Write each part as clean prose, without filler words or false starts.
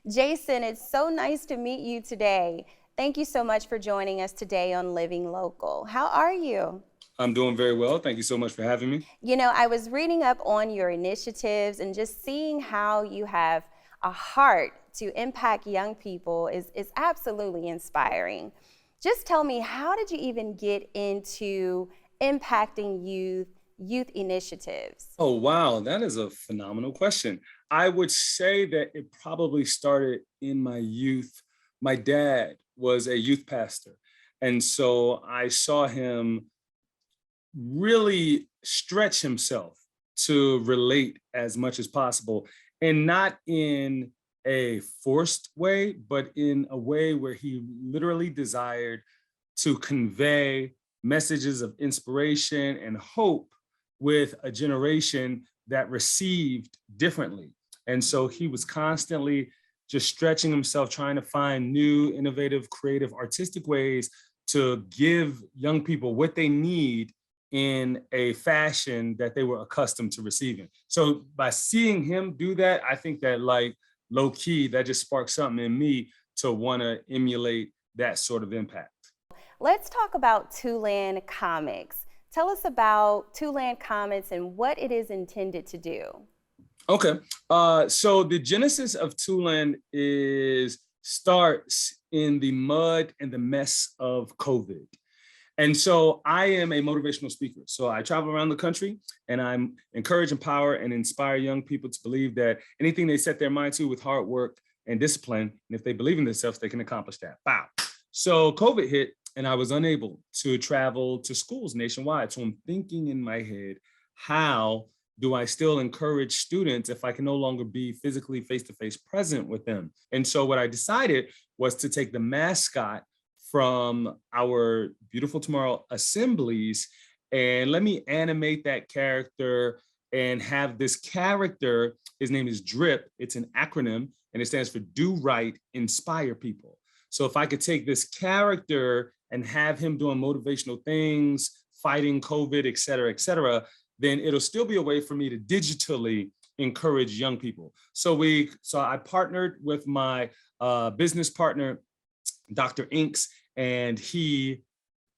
Jason, it's so nice to meet you today. Thank you so much for joining us today on Living Local. How are you? I'm doing very well. Thank you so much for having me. I was reading up on your initiatives and just seeing how you have a heart to impact young people is absolutely inspiring. Just tell me, how did you even get into impacting youth initiatives? Oh, wow. That is a phenomenal question. I would say that it probably started in my youth. My dad was a youth pastor. And so I saw him really stretch himself to relate as much as possible, and not in a forced way, but in a way where he literally desired to convey messages of inspiration and hope with a generation that received differently. And so he was constantly just stretching himself, trying to find new, innovative, creative, artistic ways to give young people what they need in a fashion that they were accustomed to receiving. So by seeing him do that, I think that, like, low key, that just sparked something in me to want to emulate that sort of impact. Let's talk about Two-Land Comics. Tell us about Two-Land Comics and what it is intended to do. Okay. So the genesis of Two-Land is starts in the mud and the mess of COVID. And so I am a motivational speaker. So I travel around the country and I'm encourage, empower, and inspire young people to believe that anything they set their mind to with hard work and discipline, and if they believe in themselves, they can accomplish that. Wow. So COVID hit and I was unable to travel to schools nationwide. So I'm thinking in my head, how do I still encourage students if I can no longer be physically face-to-face present with them? And so what I decided was to take the mascot from our Beautiful Tomorrow assemblies and let me animate that character and have this character. His name is DRIP. It's an acronym and it stands for Do Right, Inspire People. So if I could take this character and have him doing motivational things, fighting COVID, et cetera, then it'll still be a way for me to digitally encourage young people. So I partnered with my business partner, Dr. Inks, and he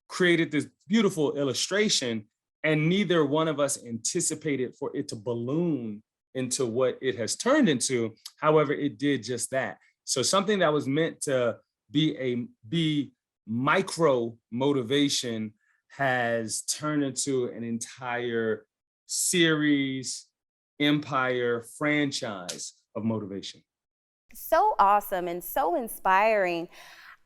created this beautiful illustration, and neither one of us anticipated for it to balloon into what it has turned into. However, it did just that. So something that was meant to be micro motivation has turned into an entire series, empire, franchise of motivation. So awesome and so inspiring.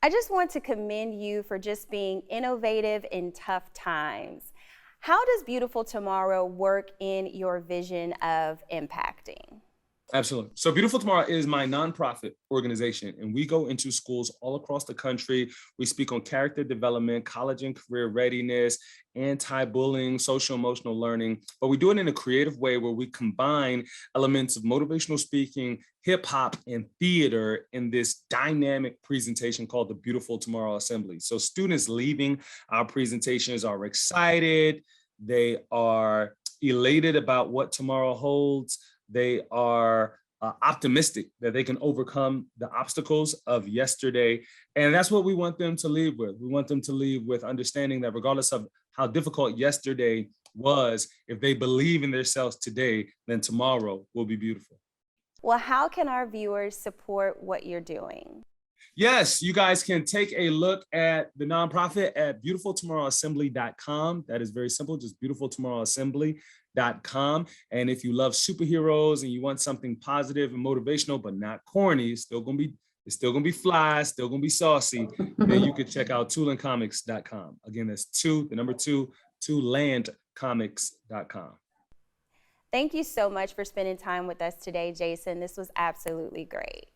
I just want to commend you for just being innovative in tough times. How does Beautiful Tomorrow work in your vision of impacting? Absolutely. So Beautiful Tomorrow is my nonprofit organization, and we go into schools all across the country. We speak on character development, college and career readiness, anti-bullying, social emotional learning, but we do it in a creative way where we combine elements of motivational speaking, hip hop, and theater in this dynamic presentation called the Beautiful Tomorrow Assembly. So students leaving our presentations are excited. They are elated about what tomorrow holds. They are optimistic that they can overcome the obstacles of yesterday. And that's what we want them to leave with. We want them to leave with understanding that regardless of how difficult yesterday was, if they believe in themselves today, then tomorrow will be beautiful. Well, how can our viewers support what you're doing? Yes, you guys can take a look at the nonprofit at beautifultomorrowassembly.com. That is very simple, just beautifultomorrowassembly.com. And if you love superheroes and you want something positive and motivational, but not corny, it's still gonna be fly, still gonna be saucy, then you can check out twolandcomics.com. Again, that's the number two, twolandcomics.com. Thank you so much for spending time with us today, Jason. This was absolutely great.